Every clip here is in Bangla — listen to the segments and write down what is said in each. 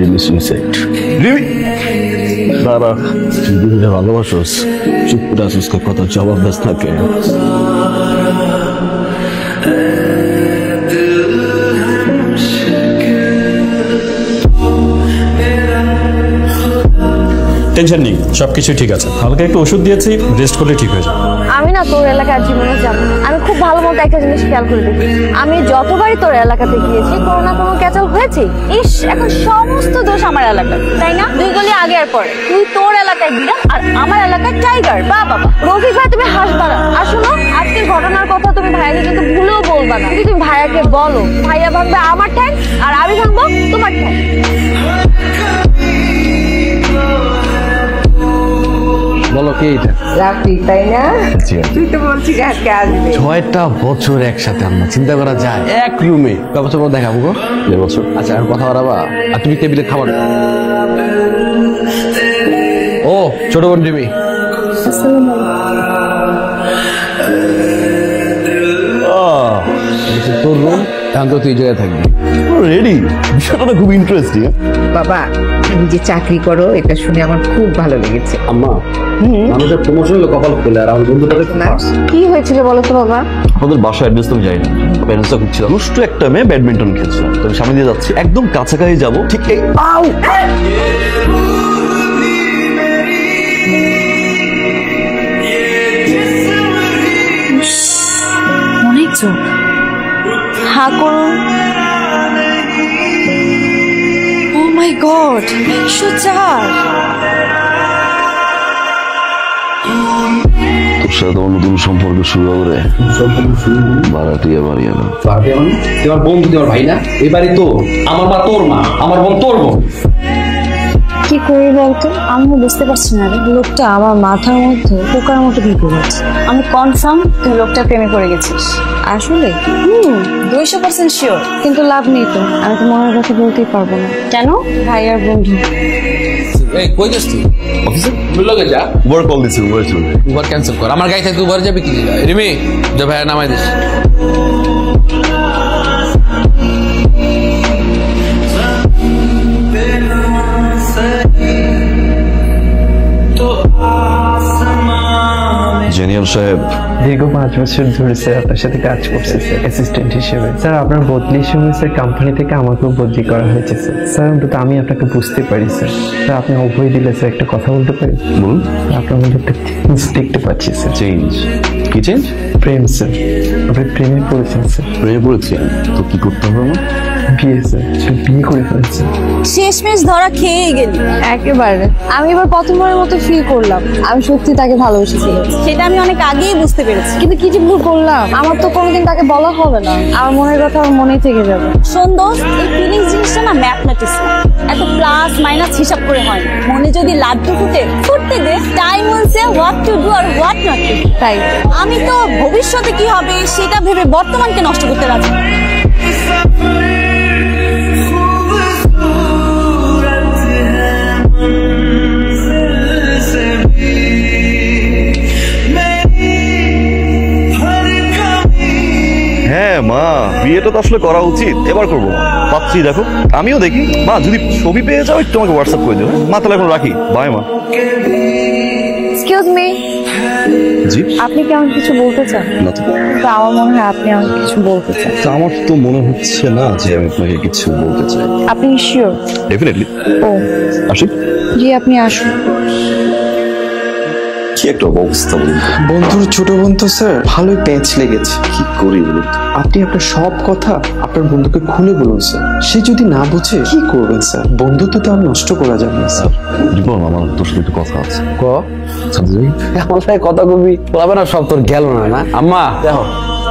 রিমি সুইসাইড। রিমি দাঁড়া, দিদিকে ভালোবাসোস, চুপ করে আসিস, কথা জবাব দাস থাকে। টেনশন নেই, সবকিছু ঠিক আছে। হালকা একটু ওষুধ দিয়েছি, রেস্ট করলে ঠিক হয়ে যাবে। আমি না তোর এলাকার জীবনে যাব, আমি খুব ভালো মতো একটা জিনিস খেয়াল করে দেখি, আমি যতবারই তোর এলাকাতে গিয়েছি কোনো না কোনো ক্যাচাল হয়েছে। ইস, এখন সমস্ত দোষ আমার এলাকার, তাই না? 2 গলি আগে আর পরে তুই তোর এলাকায় বিড়াল আর আমার এলাকায় টাইগার। বাবা রফিক ভাই, তুমি হাসবা না। আর শোনো, আজকের ঘটনার কথা তুমি ভাইয়াকে কিন্তু ভুলেও বলবা না। যদি তুমি ভাইয়াকে বলো, ভাইয়া ভাববে আমার ঠ্যাং আর আমি ভাববো তোমার ঠ্যাং। বলো কি এটা? রাফি, তাই না? তুই তো বলছিস আজকে আসবে। 6টা বছর একসাথে, আমরা চিন্তা করা যায় এক রুমে কত বছর পর দেখাবো গো? 2 বছর। আচ্ছা, আর কথা বলাবা? আর তুমি টেবিলে খাবার। ও ছোট বোন রিমি, তোর রুম, এখন তো তুই জায়গায় থাকবি। রেডি? বিষয়টা খুব ইন্টারেস্টিং। বাবা, তুমি যে চাকরি করো এটা শুনে আমার খুব ভালো লেগেছে। আম্মা, মানুষের প্রমোশন হলো কপাল খুলে, আর আমার বন্ধুটাকে কি হয়েছিল বলো তো বাবা? আমাদের বাসা অ্যাড্রেস তুমি যাই না, প্যারেন্টসটা খুঁজছিল। দুষ্ট একটা মেয়ে ব্যাডমিন্টন খেলছিল, তো আমি সামনে দিয়ে যাচ্ছি, একদম কাছাকাছি যাবো, ঠিক এই আউ অনেক চোখ। হা করুন। ও মাই গড, 104। তোর সাথে তোমার নতুন সম্পর্ক শুরু হবে। ভাড়াটিয়া বাড়িয়া না, তোমার বন্ধু, তোমার ভাই না? এবারে তো আমার মা তোর মা, আমার বোন তোর বোন। কি করি বলতো, আমি বুঝতে পারছি না রে। লোকটা আমার মাথার মধ্যে পোকার মতো ঢুকে গেছে। আমি কনফার্ম তুই লোকটা প্রেমে পড়ে গেছিস। আসলে 200% শিওর। কিন্তু লাভ নেই তো, আমি তো মনের কথা বলতেই পারবো না। কেন? ভাই আর বন্ধু। এই কই যাস তুই? অফিসে লগে যা। উবার কল দিছি, উবার চলবে। উবার ক্যান্সেল কর, আমার গাড়ি থেকে উবার যাবে কি? রিমি, যা ভাই নামাই দিস। জেনিয়াল সাহেব, দীর্ঘ 5 বছর ধরে স্যার আপনার সাথে কাজ করছে স্যার, অ্যাসিস্ট্যান্ট হিসেবে। স্যার আপনার বদলির সময় স্যার কোম্পানি থেকে আমাকেও বদলি করা হয়েছে স্যার। স্যার অন্তত আমি আপনাকে বুঝতে পারি স্যার। স্যার আপনি অভয় দিলে স্যার একটা কথা বলতে পারি? বলুন। আপনার মধ্যে একটা চেঞ্জ দেখতে পাচ্ছি স্যার। চেঞ্জ? কি চেঞ্জ? প্রেম স্যার, আপনি প্রেমে পড়েছেন স্যার। প্রেমে পড়েছি? তো কি করতে হবে আমার? বিয়ে স্যার, বিয়ে করে ফেলেছেন। শেষমেশ ধরা খেয়ে গেলি একেবারে। আমি এবার প্রথমবারের মতো ফিল করলাম আমি সত্যি তাকে ভালোবেসেছিলাম। সেটা আমি অনেক আগেই বুঝতে পেরেছি, কিন্তু কি যে ভুল করলাম। আমার তো কোনোদিন তাকে বলা হবে না, আমার মনের কথা আমার মনেই থেকে যাবে। শোন দোস্ত, এই ফিলিংস জিনিসটা না ম্যাথমেটিক্স, এত প্লাস মাইনাস হিসাব করে হয় না। মনে যদি লাড্ডু ফুটতে দে, time will say what to do আর হোয়াট নট টু ডু। তাই আমি তো ভবিষ্যতে কি হবে সেটা ভেবে বর্তমানকে নষ্ট করতে রাজি। হ্যাঁ মা, বিয়েটা তো আসলে করা উচিত, এবার করবো। পাচ্ছি দেখো, আমিও দেখি। মা যদি ছবি পেয়ে যাও একটু আমাকে হোয়াটসঅ্যাপ করে দিও। মা তাহলে এখন রাখি, বাই মা। এক্সকিউজ মি, জি? আপনি কি আমাকে কিছু বলতে চান? না তো। আমার মনে হয় আপনি আমাকে কিছু বলতে চান। আমার তো মনে হচ্ছে না যে আমি আপনাকে কিছু বলতে চাই। আপনি শিওর? ডেফিনেটলি। ও আসি? জি, আপনি আসুন। কি একটা অবস্থা বলুন। বন্ধুর ছোট বোন তো স্যার ভালোই প্যাঁচ লেগেছে। কি করি বলুন? আপনি আপনার সব কথা আপনার বন্ধুকে খুলে বলুন স্যার। সে যদি না বুঝে কি করবেন স্যার? বন্ধুত্ব তো আর নষ্ট করা যাবে না স্যার। জীবন, আমার তোর সাথে একটু কথা আছে। ক আমার লাগে কথা কবি বলাবে না, সব তোর গেল না। না আম্মা দেখো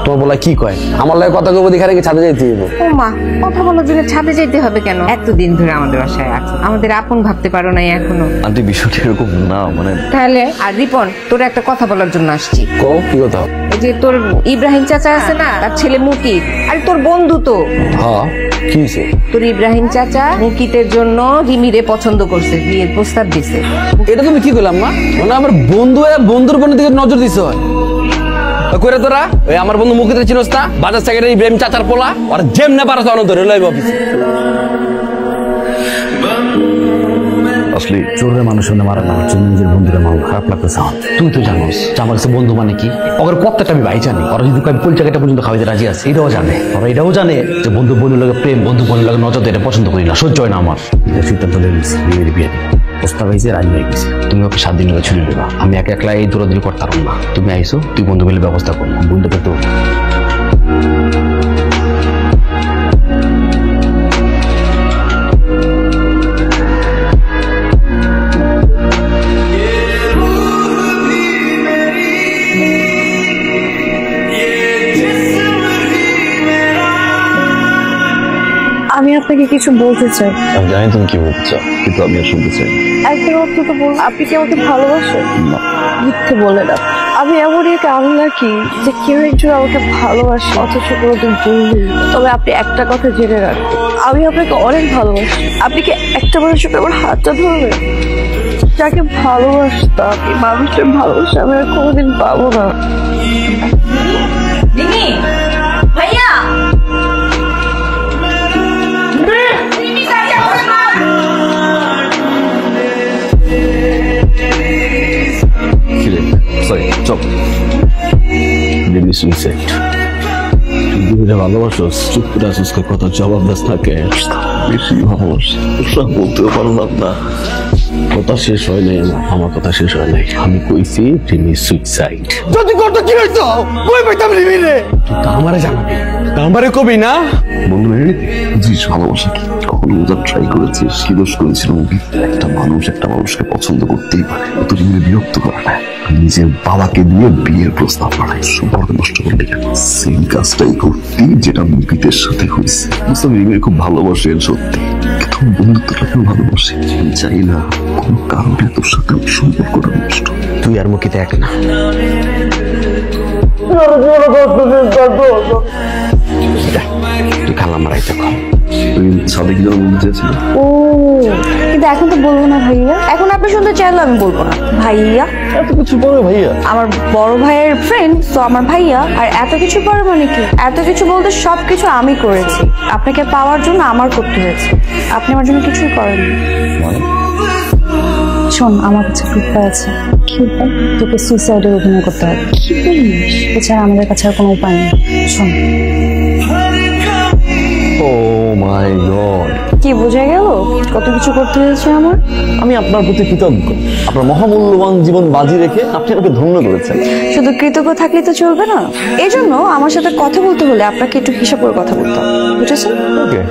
তোর বলা কি কয়, আমার লাগে কথা কবি দেখে রেখে ছাদে যেতে হইব। ও মা, কথা বলার জন্য ছাদে যেতে হবে কেন? এতদিন ধরে আমাদের বাসায় আছো, আমাদের আপন ভাবতে পারো নাই এখনো? আন্টি বিষয়টা এরকম না, মানে তাহলে আর রিপন, তোর একটা কথা বলার জন্য আসছি। কও কি কথা? এই যে তোর ইব্রাহিম চাচা আছে না, তার ছেলে মুকিত, আরে তোর বন্ধু তো। হ্যাঁ, কি হইছে? তোর ইব্রাহিম চাচা মুকিতের জন্য রিমিরে পছন্দ করছে, বিয়ের প্রস্তাব দিছে। এটা তুমি কি করলাম মা? মানে আমার বন্ধু বন্ধুর বোনের দিকে নজর দিছ হয় করে তোরা? ওই আমার বন্ধু মুকিতের চিনস না? বাজার সেক্রেটারি ইব্রাহিম চাচার পোলা, আর যেমনে পারছ অনন্ত রেলওয়ে অফিসে। আসলে চোরের মানুষের মারা না হচ্ছে নিজের বন্ধুরা মাল খারাপ লাগতেছে আমার। তুই তো জানোস যে আমার কাছে বন্ধু মানে কি, ওর প্রত্যেকটা আমি ভাই জানি। ওরা যদি আমি পরিচয়টা পর্যন্ত খাওয়াইতে রাজি আছে, এটাও জানে। ওরা এটাও জানে যে বন্ধু বোনের লাগে প্রেম, বন্ধু বোনের লাগে নজর এটা পছন্দ করি না, সহ্য হয় না আমার। এটা সিদ্ধান্ত নিয়েছি বিয়ের বিয়ে দিই। প্রস্তাব হয়েছে, রাজি হয়ে গেছে। তুমি ওকে 7 দিন ধরে ছুটি দেবা, আমি একা একলা এই দৌড়াদৌড়ি করতে পারবো না। তুমি আইসো, তুই বন্ধু মিলে ব্যবস্থা করবো। বন্ধুকে তো আমি আপনাকে কিছু বলতে চাই। আমি জানি তুমি কি বলতে চাও, কিন্তু আমি আর শুনতে চাই না। একদিন অন্তত বল, আপনি কি আমাকে ভালোবাসেন? না। মিথ্যে বলে না। আমি এমনই একটা আনলাকি যে কেউ একজন আমাকে ভালোবাসে অথচ কোনোদিন বলবেন। তবে আপনি একটা কথা জেনে রাখবেন, আমি আপনাকে অনেক ভালোবাসি। আপনি কি একটা মানুষের আমার হাতটা ধরবেন? যাকে ভালোবাসতাম, এই মানুষটার ভালোবাসা আমি আর কোনোদিন পাবো না। ভাইয়া সরি, চল। সুইসাইড ভালোবাসোস, চুপ করে আসিস, কথা জবাব দাস থাকে। বেশি ভালোবাসি, বলতেও পারলাম না। কথা শেষ হয় নাই আমার কথা শেষ হয় নাই। আমি কইছি তিনি সুইসাইড। যদি করতো কি হইতো? কই পাইতাম রে? তুই তো আমারে জানাবি, আমারে কবি না? বন্ধু মেনে নিতে বুঝিস ভালোবাসা কি? কখনো বোঝার ট্রাই করেছিস? কি দোষ করেছিল? একটা মানুষকে পছন্দ করতেই পারে, অত জীবনে বিরক্ত করে না। নিজের বাবাকে দিয়ে বিয়ের প্রস্তাব পাঠায়, সম্পর্ক নষ্ট করলে কেন? সেম কাজটাই করতি যেটা মুভিদের সাথে হয়েছে। বুঝতাম রিমির খুব ভালোবাসেন সত্যি, কিন্তু বন্ধুত্বটাকে ভালোবাসে। আমি চাই না কোনো কারণে তোর সাথে সম্পর্কটা নষ্ট। তুই আর মুখিতে এক না। তুই খালা মারাইতে কর। তুই সাথে কি যেন বলতে চেয়েছিল? ও, কিন্তু এখন তো বলবো না ভাইয়া। এখন আপনি শুনতে চাইলে আমি বলবো না। ভাইয়া এত কিছু পরে ভাইয়া? আমার বড় ভাইয়ের ফ্রেন্ড, তো আমার ভাইয়া। আর এত কিছু পরে মানে কি? এত কিছু বলতে সবকিছু আমি করেছি। আপনাকে পাওয়ার জন্য আমার করতে হয়েছে, আপনি আমার জন্য কিছুই করেননি। শোন, আমার কাছে উপায় আছে। কি উপায়? তোকে সুইসাইডের অভিনয় করতে হবে। কি বলিস? এছাড়া আমাদের কাছে আর কোনো উপায় নেই। শোন। ও মাই গড, কি বোঝা গেল কত কিছু করতে হয়েছে আমার? আমি আপনার প্রতি কৃতজ্ঞ। আপনার মহামূল্যবান জীবন বাজি রেখে আপনি আমাকে ধন্য করেছেন। শুধু কৃতজ্ঞ থাকলেই তো চলবে না। এই জন্য আমার সাথে কথা বলতে হলে আপনাকে একটু হিসাব করে কথা বলতে হবে, বুঝেছেন? ওকে।